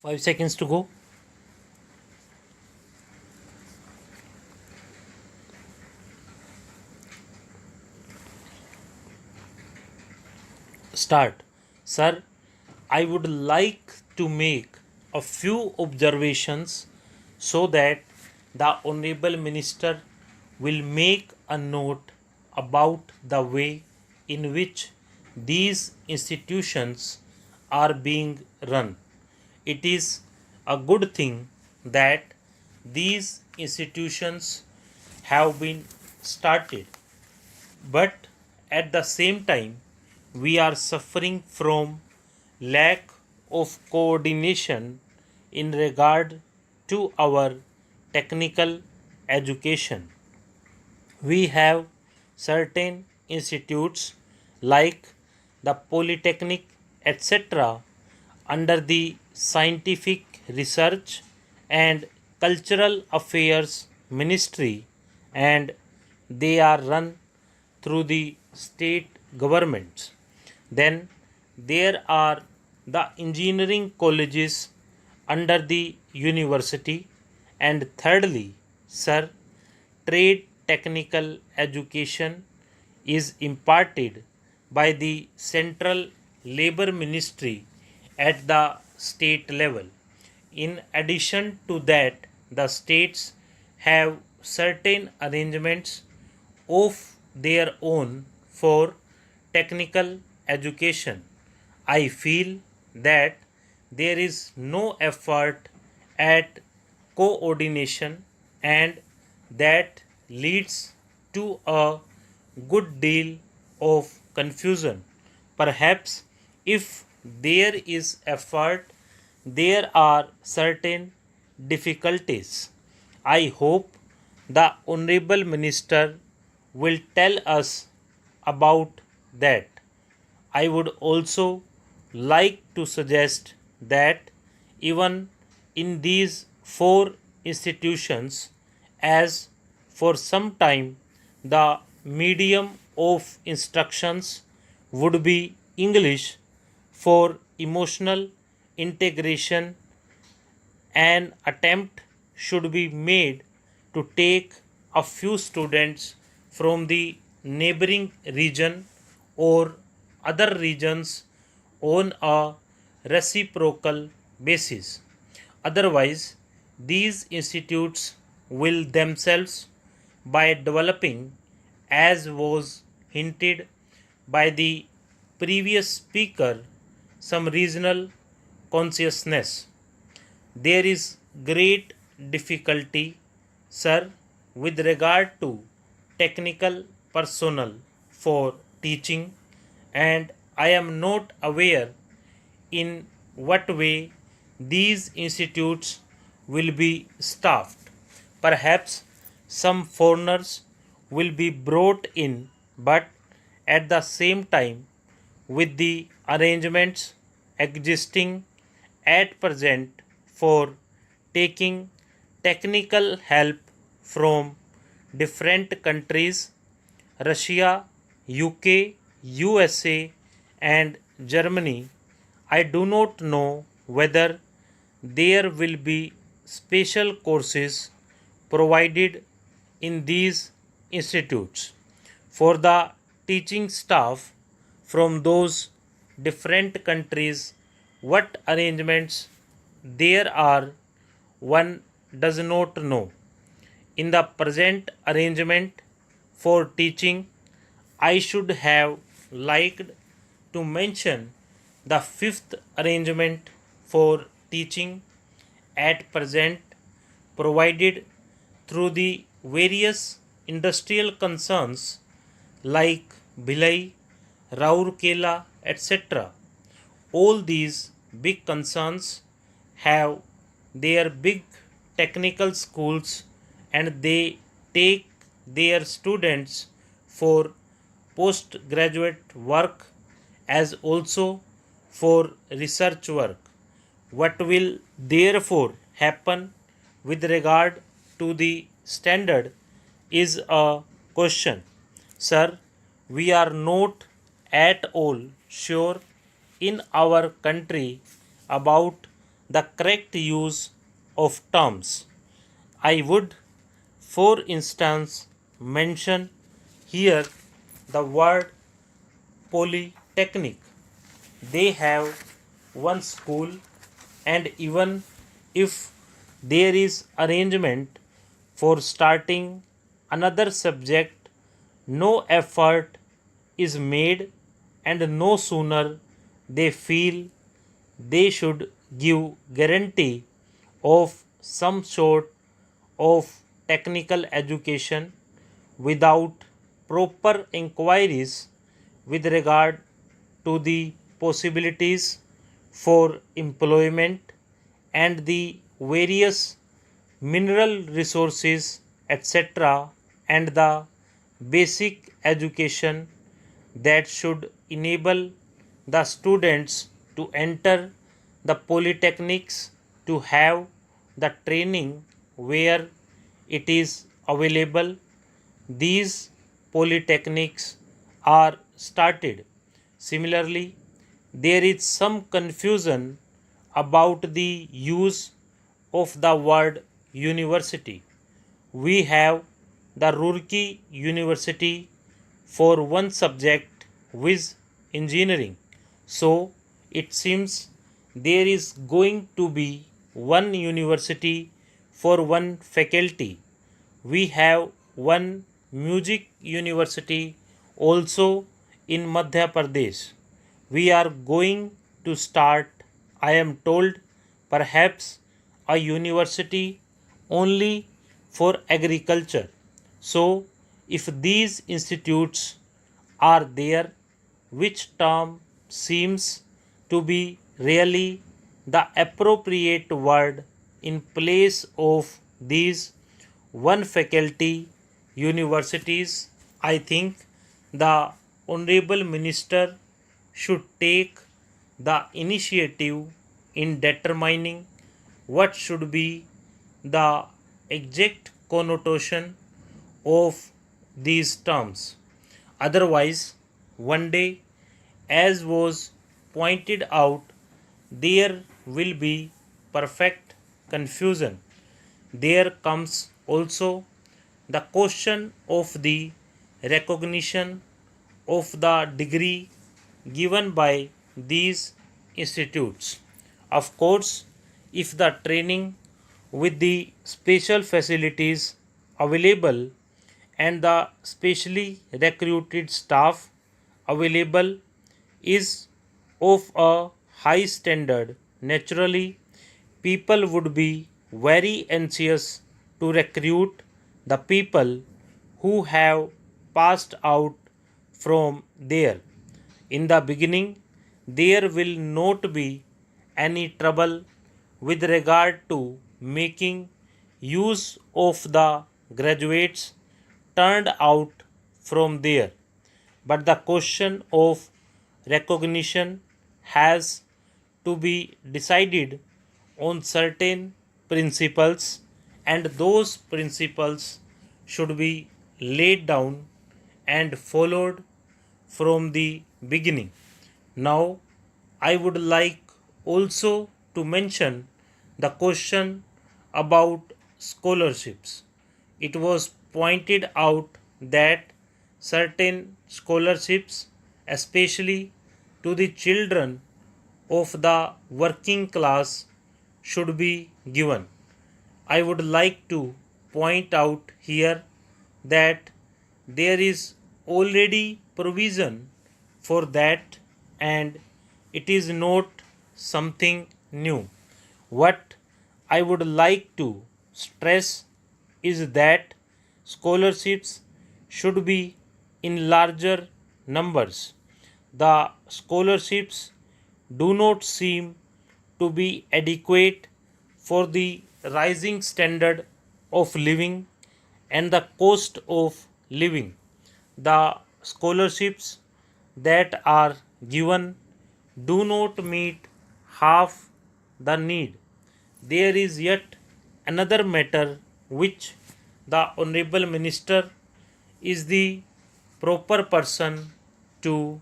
5 seconds to go. Start. Sir, I would like to make a few observations so that the Honorable Minister will make a note about the way in which these institutions are being run. It is a good thing that these institutions have been started, but at the same time we are suffering from lack of coordination in regard to our technical education. We have certain institutes like the Polytechnic, etc., under the Scientific Research and Cultural Affairs Ministry, and they are run through the state governments. Then there are the engineering colleges under the university, and thirdly, sir, trade technical education is imparted by the central labor ministry at the state level. In addition to that, the states have certain arrangements of their own for technical education. I feel that there is no effort at coordination, and that leads to a good deal of confusion. Perhaps if there is effort, there are certain difficulties. I hope the Honorable Minister will tell us about that. I would also like to suggest that even in these four institutions, as for some time the medium of instructions would be English, for emotional integration, an attempt should be made to take a few students from the neighboring region or other regions on a reciprocal basis. Otherwise, these institutes will themselves, by developing, as was hinted by the previous speaker, some regional consciousness. There is great difficulty, sir, with regard to technical personnel for teaching, and I am not aware in what way these institutes will be staffed. Perhaps some foreigners will be brought in, but at the same time, with the arrangements existing at present for taking technical help from different countries, Russia, UK, USA, and Germany, I do not know whether there will be special courses provided in these institutes for the teaching staff from those different countries. What arrangements there are, one does not know. In the present arrangement for teaching, I should have liked to mention the fifth arrangement for teaching at present provided through the various industrial concerns like Bhilai, Raurkela, etc. All these big concerns have their big technical schools, and they take their students for postgraduate work as also for research work. What will therefore happen with regard to the standard is a question. Sir, we are not at all sure in our country about the correct use of terms. I would, for instance, mention here the word polytechnic. They have one school, and even if there is arrangement for starting another subject, no effort is made, and no sooner they feel they should give guarantee of some sort of technical education without proper inquiries with regard to the possibilities for employment and the various mineral resources, etc., and the basic education that should enable the students to enter the polytechnics, to have the training where it is available. These polytechnics are started. Similarly, there is some confusion about the use of the word university. We have the Roorkee University for one subject, which engineering. So it seems there is going to be one university for one faculty. We have one music university also in Madhya Pradesh. We are going to start, I am told, perhaps a university only for agriculture. So, if these institutes are there, which term seems to be really the appropriate word in place of these one faculty universities? I think the Honorable Minister should take the initiative in determining what should be the exact connotation of these terms. Otherwise, one day, as was pointed out, there will be perfect confusion. There comes also the question of the recognition of the degree given by these institutes. Of course, if the training with the special facilities available and the specially recruited staff available is of a high standard, naturally people would be very anxious to recruit the people who have passed out from there. In the beginning, there will not be any trouble with regard to making use of the graduates turned out from there. But the question of recognition has to be decided on certain principles, and those principles should be laid down and followed from the beginning. Now, I would like also to mention the question about scholarships. It was pointed out that certain scholarships, especially to the children of the working class, should be given. I would like to point out here that there is already provision for that, and it is not something new. What I would like to stress is that scholarships should be in larger numbers. The scholarships do not seem to be adequate for the rising standard of living and the cost of living. The scholarships that are given do not meet half the need. There is yet another matter which the Honorable Minister is the proper person to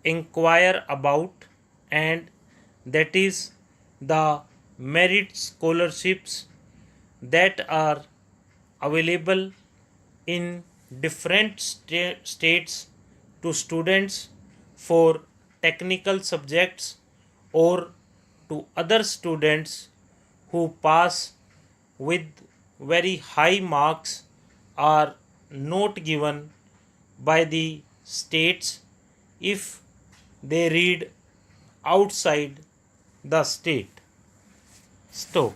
inquire about, and that is the merit scholarships that are available in different states to students for technical subjects or to other students who pass with very high marks are not given by the states if they read outside the state. Stop.